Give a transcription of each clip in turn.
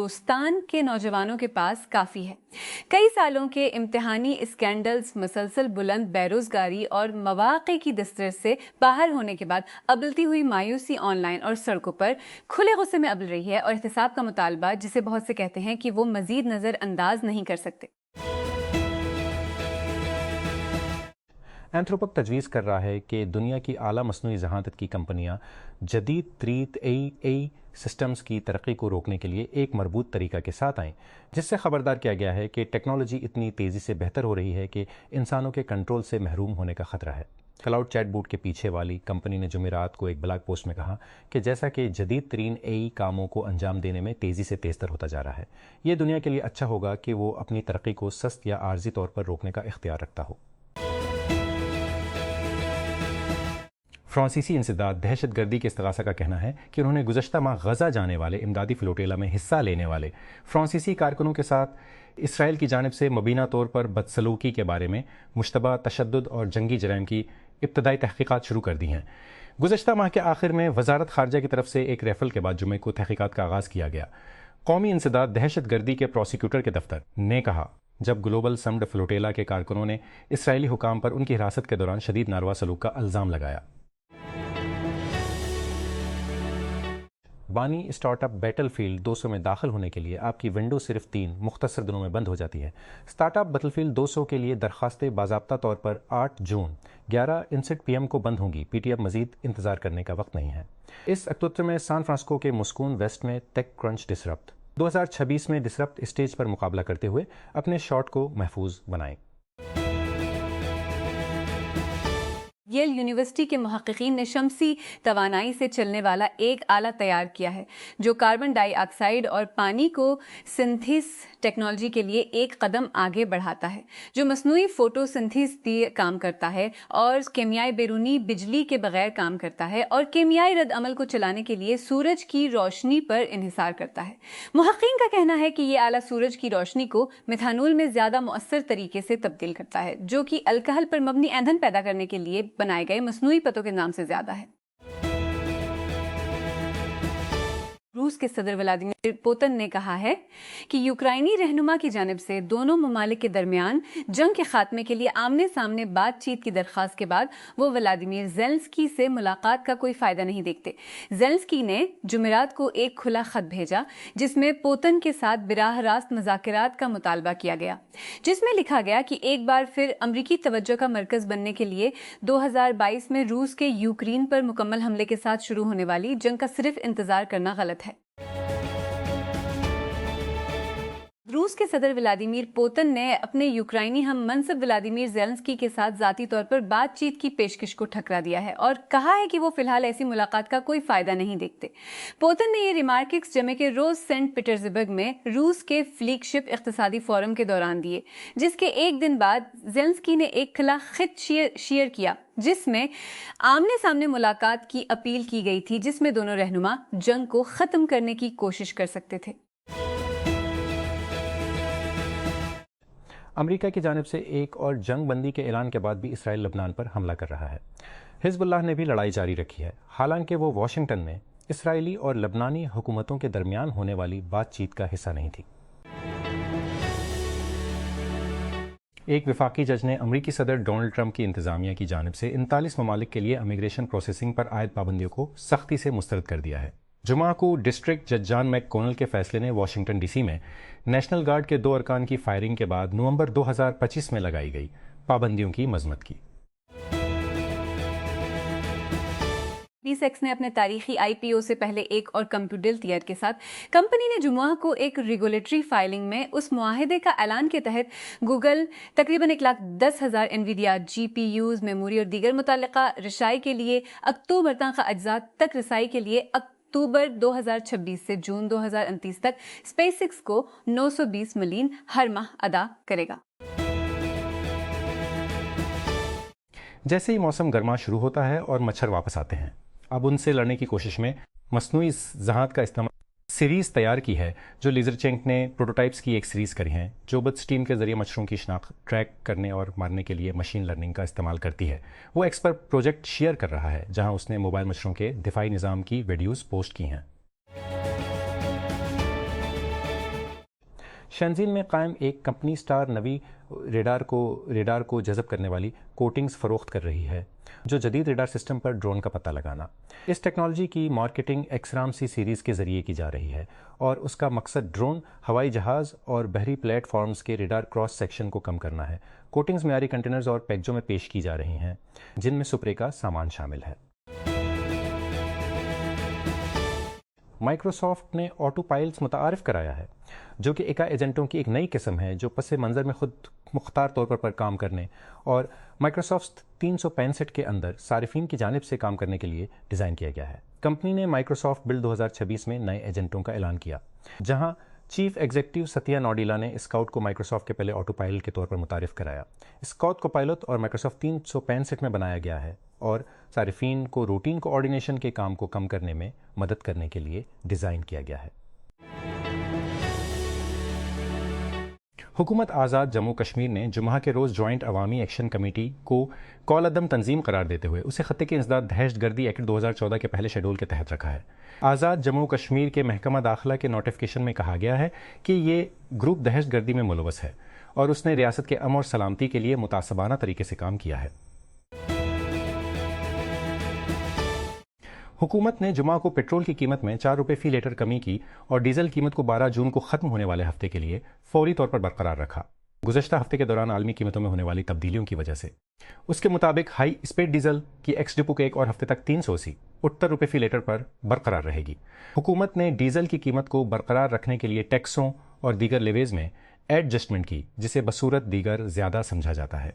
دوستان کے نوجوانوں کے پاس کافی ہے۔ کئی سالوں کے امتحانی اسکینڈلز، مسلسل بلند بیروزگاری اور مواقع کی دسترس سے باہر ہونے کے بعد ابلتی ہوئی مایوسی آن لائن اور سڑکوں پر کھلے غصے میں ابل رہی ہے، اور احتساب کا مطالبہ جسے بہت سے کہتے ہیں کہ وہ مزید نظر انداز نہیں کر سکتے۔ اینتھروپک تجویز کر رہا ہے کہ دنیا کی اعلیٰ مصنوعی ذہانت کی کمپنیاں جدید ترین اے سسٹمز کی ترقی کو روکنے کے لیے ایک مربوط طریقہ کے ساتھ آئیں، جس سے خبردار کیا گیا ہے کہ ٹیکنالوجی اتنی تیزی سے بہتر ہو رہی ہے کہ انسانوں کے کنٹرول سے محروم ہونے کا خطرہ ہے۔ کلاؤڈ چیٹ بوٹ کے پیچھے والی کمپنی نے جمعرات کو ایک بلاگ پوسٹ میں کہا کہ جیسا کہ جدید ترین کاموں کو انجام دینے میں تیزی سے تیزتر ہوتا جا رہا ہے، یہ دنیا کے لیے اچھا ہوگا کہ وہ اپنی ترقی کو سست یا عارضی طور پر روکنے کا اختیار رکھتا ہو۔ فرانسیسی انسداد دہشت گردی کے استغاثہ کا کہنا ہے کہ انہوں نے گزشتہ ماہ غزہ جانے والے امدادی فلوٹیلا میں حصہ لینے والے فرانسیسی کارکنوں کے ساتھ اسرائیل کی جانب سے مبینہ طور پر بدسلوکی کے بارے میں مشتبہ تشدد اور جنگی جرائم کی ابتدائی تحقیقات شروع کر دی ہیں۔ گزشتہ ماہ کے آخر میں وزارت خارجہ کی طرف سے ایک ریفرل کے بعد جمعے کو تحقیقات کا آغاز کیا گیا۔ قومی انسداد دہشت گردی کے پروسیکیوٹر کے دفتر نے کہا جب گلوبل سمڈ فلوٹیلا کے کارکنوں نے اسرائیلی حکام پر ان کی حراست کے دوران شدید ناروا سلوک کا الزام لگایا۔ بانی اسٹارٹ اپ بیٹل فیلڈ 200 میں داخل ہونے کے لیے آپ کی ونڈو صرف 3 مختصر دنوں میں بند ہو جاتی ہے۔ اسٹارٹ اپ بیٹل فیلڈ 200 کے لیے درخواستیں باضابطہ طور پر 8 جون 11:59 PM کو بند ہوں گی۔ پی ٹی اب مزید انتظار کرنے کا وقت نہیں ہے۔ اس اکتوبر میں سان فرانسسکو کے مسکون ویسٹ میں ٹیک کرنچ ڈسرپٹ 2026 میں ڈسرپٹ اسٹیج پر مقابلہ کرتے ہوئے اپنے شاٹ کو محفوظ بنائیں۔ ییل یونیورسٹی کے محققین نے شمسی توانائی سے چلنے والا ایک آلہ تیار کیا ہے جو کاربن ڈائی آکسائڈ اور پانی کو سنتھیس ٹیکنالوجی کے لیے ایک قدم آگے بڑھاتا ہے، جو مصنوعی فوٹو سنتھیس کام کرتا ہے اور کیمیائی بیرونی بجلی کے بغیر کام کرتا ہے اور کیمیائی رد عمل کو چلانے کے لیے سورج کی روشنی پر انحصار کرتا ہے۔ محققین کا کہنا ہے کہ یہ آلہ سورج کی روشنی کو میتھانول میں زیادہ مؤثر طریقے سے تبدیل کرتا ہے، جو کہ الکحل پر مبنی ایندھن پیدا کرنے کے لیے بنائے گئے مصنوعی پتوں کے نام سے زیادہ ہے۔ روس کے صدر ولادیمیر پوتن نے کہا ہے کہ یوکرائنی رہنما کی جانب سے دونوں ممالک کے درمیان جنگ کے خاتمے کے لیے آمنے سامنے بات چیت کی درخواست کے بعد وہ ولادیمیر زیلنسکی سے ملاقات کا کوئی فائدہ نہیں دیکھتے۔ زیلنسکی نے جمعرات کو ایک کھلا خط بھیجا جس میں پوتن کے ساتھ براہ راست مذاکرات کا مطالبہ کیا گیا، جس میں لکھا گیا کہ ایک بار پھر امریکی توجہ کا مرکز بننے کے لیے 2022 میں روس کے یوکرین پر مکمل حملے کے ساتھ شروع ہونے والی جنگ کا صرف انتظار کرنا غلط ہے۔ روس کے صدر ولادیمیر پوتن نے اپنے یوکرائنی ہم منصب ولادیمیر زیلنسکی کے ساتھ ذاتی طور پر بات چیت کی پیشکش کو ٹھکرا دیا ہے اور کہا ہے کہ وہ فی الحال ایسی ملاقات کا کوئی فائدہ نہیں دیکھتے۔ پوتن نے یہ ریمارکس جمعے کے روز سینٹ پیٹرزبرگ میں روس کے فلیگ شپ اقتصادی فورم کے دوران دیے، جس کے ایک دن بعد زیلنسکی نے ایک کھلا خط شیئر کیا جس میں آمنے سامنے ملاقات کی اپیل کی گئی تھی، جس میں دونوں رہنما جنگ کو ختم کرنے کی کوشش کر سکتے تھے۔ امریکہ کی جانب سے ایک اور جنگ بندی کے اعلان کے بعد بھی اسرائیل لبنان پر حملہ کر رہا ہے۔ حزب اللہ نے بھی لڑائی جاری رکھی ہے، حالانکہ وہ واشنگٹن میں اسرائیلی اور لبنانی حکومتوں کے درمیان ہونے والی بات چیت کا حصہ نہیں تھی۔ ایک وفاقی جج نے امریکی صدر ڈونلڈ ٹرمپ کی انتظامیہ کی جانب سے 39 ممالک کے لیے امیگریشن پروسیسنگ پر عائد پابندیوں کو سختی سے مسترد کر دیا ہے۔ جمعہ کو ڈسٹرکٹ جج جان میک کونل کے فیصلے نے واشنگٹن ڈی سی میں نیشنل گارڈ کے 2 ارکان کی فائرنگ کے بعد نومبر 2025 میں لگائی گئی پابندیوں کی مذمت کی۔ اسپیس ایکس نے اپنے تاریخی IPO سے پہلے ایک اور کمپیوٹر تیار کے ساتھ کمپنی نے جمعہ کو ایک ریگولیٹری فائلنگ میں اس معاہدے کا اعلان کے تحت گوگل تقریباً 1,10,000 انویڈیا GPUs، میموری اور دیگر متعلقہ رسائی کے لیے اکتوبر تک اجزاء تک رسائی کے لیے اکتوبر 2026 سے جون 2029 تک اسپیس ایکس کو $920 ملین ہر ماہ ادا کرے گا۔ جیسے ہی موسم گرما شروع ہوتا ہے اور مچھر واپس آتے ہیں، اب ان سے لڑنے کی کوشش میں مصنوعی ذہانت کا استعمال سیریز تیار کی ہے جو لیزر چینک نے پروٹوٹائپس کی ایک سیریز کری ہیں جو بت سٹیم کے ذریعے مچھروں کی شناخت ٹریک کرنے اور مارنے کے لیے مشین لرننگ کا استعمال کرتی ہے۔ وہ ایکسپرٹ پروجیکٹ شیئر کر رہا ہے جہاں اس نے موبائل مچھروں کے دفاعی نظام کی ویڈیوز پوسٹ کی ہیں۔ شنزین میں قائم ایک کمپنی اسٹار نوی ریڈار کو جذب کرنے والی کوٹنگز فروخت کر رہی ہے جو جدید ریڈار سسٹم پر ڈرون کا پتہ لگانا. اس ٹیکنالوجی کی مارکیٹنگ ایکسرام سی سیریز کے ذریعے کی جا رہی ہے اور اس کا مقصد ڈرون، ہوائی جہاز اور بحری پلیٹ فارمز کے ریڈار کراس سیکشن کو کم کرنا ہے. کوٹنگز معیاری کنٹینرز اور پیکجوں میں پیش کی جا رہی ہیں جن میں سپرے کا سامان شامل ہے. مائکروسافٹ نے آٹو پائلٹس متعارف کرایا ہے جو کہ اے ایجنٹوں کی ایک نئی قسم ہے جو پس منظر میں خود مختار طور پر کام کرنے اور مائکروسافٹ 365 کے اندر صارفین کی جانب سے کام کرنے کے لیے ڈیزائن کیا گیا ہے. کمپنی نے مائکروسافٹ بلڈ 2026 میں نئے ایجنٹوں کا اعلان کیا جہاں چیف ایگزیکٹو ستیا نوڈیلا نے اسکاؤٹ کو مائکروسافٹ کے پہلے آٹو پائلٹ کے طور پر متعارف کرایا. اسکاؤٹ کو پائلٹ اور مائکروسافٹ 365 میں بنایا گیا ہے اور صارفین کو روٹین کوآرڈینیشن کے کام کو کم کرنے میں مدد کرنے کے لیے ڈیزائن کیا گیا ہے. حکومت آزاد جموں کشمیر نے جمعہ کے روز جوائنٹ عوامی ایکشن کمیٹی کو کال عدم تنظیم قرار دیتے ہوئے اسے خطے کے انسداد دہشت گردی ایکٹ 2014 کے پہلے شیڈول کے تحت رکھا ہے. آزاد جموں کشمیر کے محکمہ داخلہ کے نوٹیفیکیشن میں کہا گیا ہے کہ یہ گروپ دہشت گردی میں ملوث ہے اور اس نے ریاست کے امن اور سلامتی کے لیے متعصبانہ طریقے سے کام کیا ہے. حکومت نے جمعہ کو پیٹرول کی قیمت میں 4 روپے فی لیٹر کمی کی اور ڈیزل قیمت کو 12 جون کو ختم ہونے والے ہفتے کے لیے فوری طور پر برقرار رکھا گزشتہ ہفتے کے دوران عالمی قیمتوں میں ہونے والی تبدیلیوں کی وجہ سے. اس کے مطابق ہائی اسپیڈ ڈیزل کی ایکس ڈپو کے ایک اور ہفتے تک 380 روپے فی لیٹر پر برقرار رہے گی. حکومت نے ڈیزل کی قیمت کو برقرار رکھنے کے لیے ٹیکسوں اور دیگر لیویز میں ایڈجسٹمنٹ کی جسے بصورت دیگر زیادہ سمجھا جاتا ہے.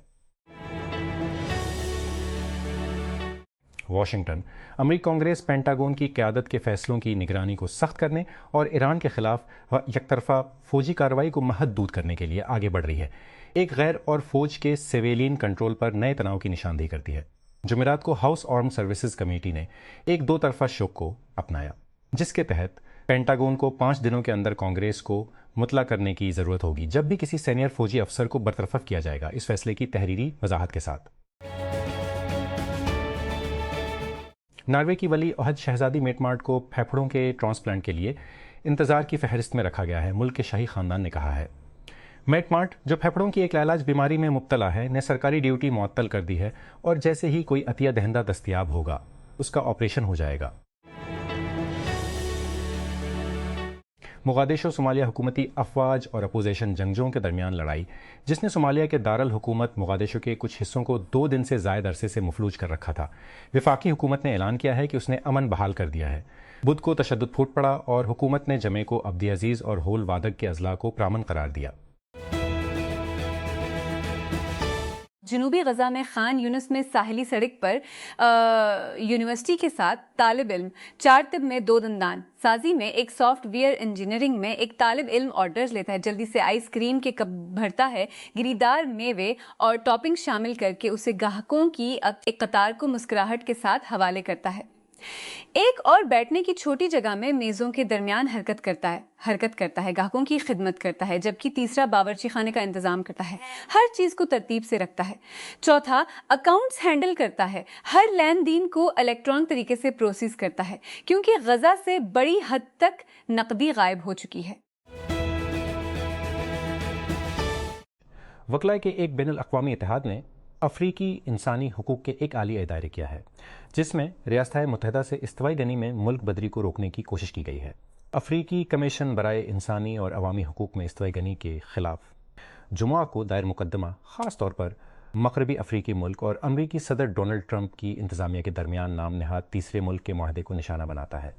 واشنگٹن. امریکی کانگریس پینٹاگون کی قیادت کے فیصلوں کی نگرانی کو سخت کرنے اور ایران کے خلاف یک طرفہ فوجی کارروائی کو محدود کرنے کے لیے آگے بڑھ رہی ہے. ایک غیر اور فوج کے سویلین کنٹرول پر نئے تناؤ کی نشاندہی کرتی ہے. جمعرات کو ہاؤس آرم سروسز کمیٹی نے ایک 2 طرفہ شق کو اپنایا جس کے تحت پینٹاگون کو 5 دنوں کے اندر کانگریس کو مطلع کرنے کی ضرورت ہوگی جب بھی کسی سینئر فوجی افسر کو برطرف کیا جائے گا. اس فیصلے کی تحریری وضاحت کے ساتھ ناروے کی ولی عہد شہزادی میٹ مارٹ کو پھیپھڑوں کے ٹرانسپلانٹ کے لیے انتظار کی فہرست میں رکھا گیا ہے. ملک کے شاہی خاندان نے کہا ہے میٹ مارٹ جو پھیپھڑوں کی ایک لاعلاج بیماری میں مبتلا ہے نے سرکاری ڈیوٹی معطل کر دی ہے اور جیسے ہی کوئی عطیہ دہندہ دستیاب ہوگا اس کا آپریشن ہو جائے گا. مغادیشو صومالیہ حکومتی افواج اور اپوزیشن جنگجوؤں کے درمیان لڑائی جس نے صومالیہ کے دارالحکومت مغادیشو کے کچھ حصوں کو 2 دن سے زائد عرصے سے مفلوج کر رکھا تھا. وفاقی حکومت نے اعلان کیا ہے کہ اس نے امن بحال کر دیا ہے. بدھ کو تشدد پھوٹ پڑا اور حکومت نے جمعے کو عبد عزیز اور ہول وادک کے اضلاع کو پرامن قرار دیا. جنوبی غزہ میں خان یونس میں ساحلی سڑک پر یونیورسٹی کے ساتھ طالب علم 4 طب میں 2 دندان سازی میں ایک سافٹ ویئر انجینئرنگ میں ایک طالب علم آرڈرز لیتا ہے، جلدی سے آئس کریم کے کپ بھرتا ہے، گریدار میوے اور ٹاپنگ شامل کر کے اسے گاہکوں کی ایک قطار کو مسکراہٹ کے ساتھ حوالے کرتا ہے. ایک اور بیٹھنے کی چھوٹی جگہ میں میزوں کے درمیان حرکت کرتا ہے، گاہکوں کی خدمت کرتا ہے، جبکہ تیسرا باورچی خانے کا انتظام کرتا ہے، ہر چیز کو ترتیب سے رکھتا ہے. چوتھا اکاؤنٹس ہینڈل کرتا ہے، ہر لین دین کو الیکٹرانک طریقے سے پروسیس کرتا ہے کیونکہ غزہ سے بڑی حد تک نقدی غائب ہو چکی ہے. وکلاء کے ایک بین الاقوامی اتحاد نے افریقی انسانی حقوق کے ایک عالی دائرے کیا ہے جس میں ریاستہائے متحدہ سے استوائی گنی میں ملک بدری کو روکنے کی کوشش کی گئی ہے. افریقی کمیشن برائے انسانی اور عوامی حقوق میں استوائی گنی کے خلاف جمعہ کو دائر مقدمہ خاص طور پر مغربی افریقی ملک اور امریکی صدر ڈونلڈ ٹرمپ کی انتظامیہ کے درمیان نام نہاد تیسرے ملک کے معاہدے کو نشانہ بناتا ہے.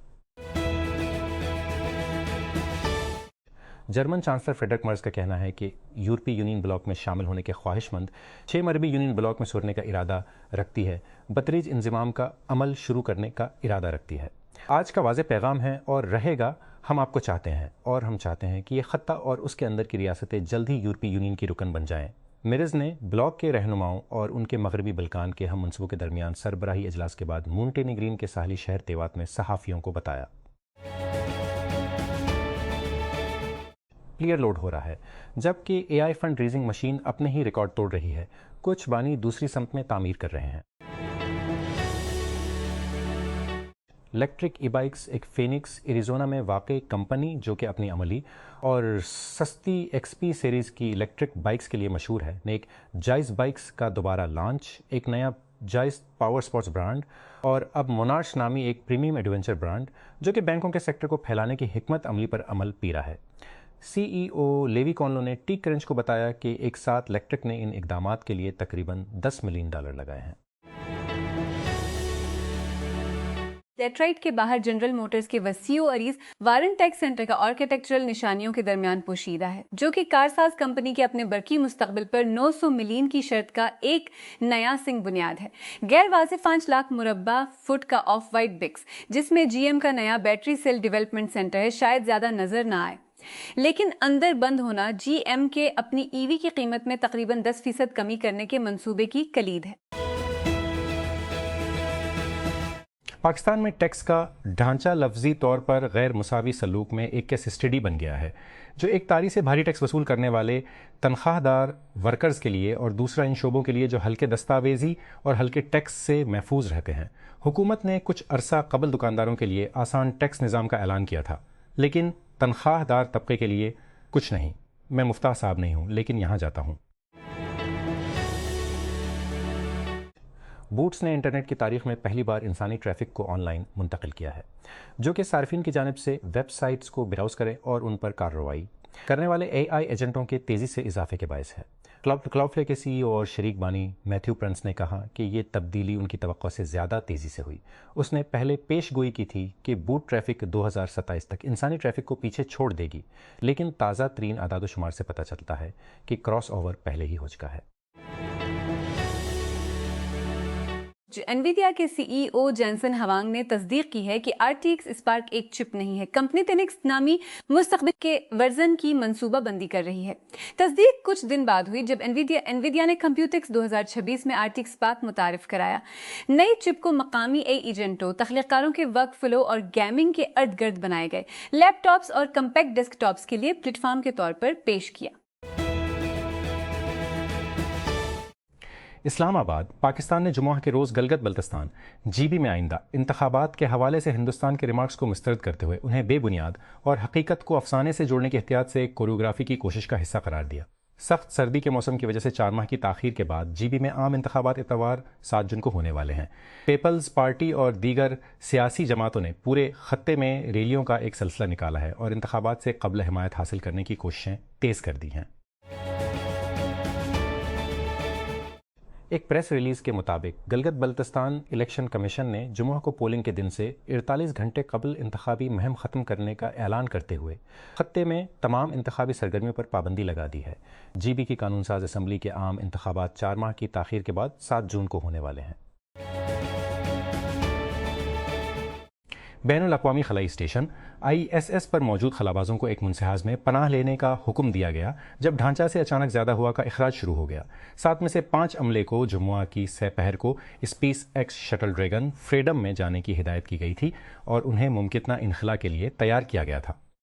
جرمن چانسلر فریڈرک مرز کا کہنا ہے کہ یورپی یونین بلاک میں شامل ہونے کے خواہش مند 6 مغربی یونین بلاک میں سرنے کا ارادہ رکھتی ہے، بتدریج انضمام کا عمل شروع کرنے کا ارادہ رکھتی ہے. آج کا واضح پیغام ہے اور رہے گا، ہم آپ کو چاہتے ہیں اور ہم چاہتے ہیں کہ یہ خطہ اور اس کے اندر کی ریاستیں جلد ہی یورپی یونین کی رکن بن جائیں. مرز نے بلاک کے رہنماؤں اور ان کے مغربی بلکان کے ہم منصبوں کے درمیان سربراہی اجلاس کے بعد مونٹینیگرین کے ساحلی شہر تیوات میں صحافیوں کو بتایا. کلیئر لوڈ ہو رہا ہے جبکہ اے آئی فنڈ ریزنگ مشین اپنے ہی ریکارڈ توڑ رہی ہے. کچھ بانی دوسری سمت میں تعمیر کر رہے ہیں. الیکٹرک ای بائکس ایک فینکس ایریزونا میں واقع کمپنی جو کہ اپنی عملی اور سستی ایکس پی سیریز کی الیکٹرک بائکس کے لیے مشہور ہے، نے ایک جائز بائکس کا دوبارہ لانچ، ایک نیا جائز پاور سپورٹس برانڈ اور اب مونارچ نامی ایک پریمیم ایڈونچر برانڈ جو کہ بینکوں کے سیکٹر کو پھیلانے کی حکمت عملی پر عمل پیرا ہے۔ سی ای او لیوی کونلو نے ٹیک کرنچ کو بتایا کہ ایک ساتھ الیکٹرک نے ان اقدامات کے لیے تقریباً $10 ملین لگائے ہیں۔ ڈیٹرائٹ کے باہر جنرل موٹرز کے وسیع و عریض وارن ٹیک سینٹر کا آرکیٹیکچرل نشانیوں کے درمیان پوشیدہ ہے، جو کہ کارساز کمپنی کے اپنے برقی مستقبل پر 900 ملین کی شرط کا ایک نیا سنگ بنیاد ہے۔ غیر واضح 5 لاکھ مربع فٹ کا آف وائٹ بکس، جس میں جی ایم کا نیا بیٹری سیل ڈیولپمنٹ سینٹر ہے، شاید زیادہ نظر نہ آئے، لیکن اندر بند ہونا جی ایم کے اپنی ای وی کی قیمت میں تقریباً 10% کمی کرنے کے منصوبے کی کلید ہے۔ پاکستان میں ٹیکس کا ڈھانچہ لفظی طور پر غیر مساوی سلوک میں ایک کیس اسٹڈی بن گیا ہے، جو ایک طاری سے بھاری ٹیکس وصول کرنے والے تنخواہ دار ورکرز کے لیے اور دوسرا ان شعبوں کے لیے جو ہلکے دستاویزی اور ہلکے ٹیکس سے محفوظ رہتے ہیں۔ حکومت نے کچھ عرصہ قبل دکانداروں کے لیے آسان ٹیکس نظام کا اعلان کیا تھا، لیکن تنخواہ دار طبقے کے لیے کچھ نہیں۔ میں مفتاح صاحب نہیں ہوں، لیکن یہاں جاتا ہوں۔ بوٹس نے انٹرنیٹ کی تاریخ میں پہلی بار انسانی ٹریفک کو آن لائن منتقل کیا ہے، جو کہ صارفین کی جانب سے ویب سائٹس کو براؤز کرے اور ان پر کارروائی کرنے والے اے آئی ایجنٹوں کے تیزی سے اضافے کے باعث ہے۔ کلاؤڈ کے سی ای او اور شریک بانی میتھیو پرنس نے کہا کہ یہ تبدیلی ان کی توقع سے زیادہ تیزی سے ہوئی۔ اس نے پہلے پیش گوئی کی تھی کہ بوٹ ٹریفک 2027 تک انسانی ٹریفک کو پیچھے چھوڑ دے گی، لیکن تازہ ترین اعداد و شمار سے پتہ چلتا ہے کہ کراس اوور پہلے ہی ہو چکا ہے۔ انویڈیا کے سی ای او جینسن ہوانگ نے تصدیق کی ہے کہ RTX اسپارک ایک چپ نہیں ہے۔ کمپنی تینکس نامی مستقبل کے ورژن کی منصوبہ بندی کر رہی ہے۔ تصدیق کچھ دن بعد ہوئی جب انویڈیا نے کمپیوٹیکس 2026 میں RTX اسپارک متعارف کرایا۔ نئی چپ کو مقامی ایجنٹوں، تخلیق کاروں کے ورک فلو اور گیمنگ کے ارد گرد بنائے گئے لیپ ٹاپس اور کمپیکٹ ڈیسک ٹاپس کے لیے پلیٹ فارم کے طور پر پیش کیا۔ اسلام آباد، پاکستان نے جمعہ کے روز گلگت بلتستان جی بی میں آئندہ انتخابات کے حوالے سے ہندوستان کے ریمارکس کو مسترد کرتے ہوئے انہیں بے بنیاد اور حقیقت کو افسانے سے جوڑنے کی احتیاط سے ایک کوریوگرافی کی کوشش کا حصہ قرار دیا۔ سخت سردی کے موسم کی وجہ سے 4 ماہ کی تاخیر کے بعد جی بی میں عام انتخابات اتوار 7 جون کو ہونے والے ہیں۔ پیپلز پارٹی اور دیگر سیاسی جماعتوں نے پورے خطے میں ریلیوں کا ایک سلسلہ نکالا ہے اور انتخابات سے قبل حمایت حاصل کرنے کی کوششیں تیز کر دی ہیں۔ ایک پریس ریلیز کے مطابق گلگت بلتستان الیکشن کمیشن نے جمعہ کو پولنگ کے دن سے 48 گھنٹے قبل انتخابی مہم ختم کرنے کا اعلان کرتے ہوئے خطے میں تمام انتخابی سرگرمیوں پر پابندی لگا دی ہے۔ جی بی کی قانون ساز اسمبلی کے عام انتخابات 4 ماہ کی تاخیر کے بعد 7 جون کو ہونے والے ہیں۔ بین الاقوامی خلائی اسٹیشن ISS پر موجود خلابازوں کو ایک منصہاز میں پناہ لینے کا حکم دیا گیا جب ڈھانچہ سے اچانک زیادہ ہوا کا اخراج شروع ہو گیا۔ 7 میں سے 5 عملے کو جمعہ کی سہ پہر کو space x shuttle dragon freedom میں جانے کی ہدایت کی گئی تھی اور انہیں ممکنہ انخلا کے لیے تیار کیا گیا تھا۔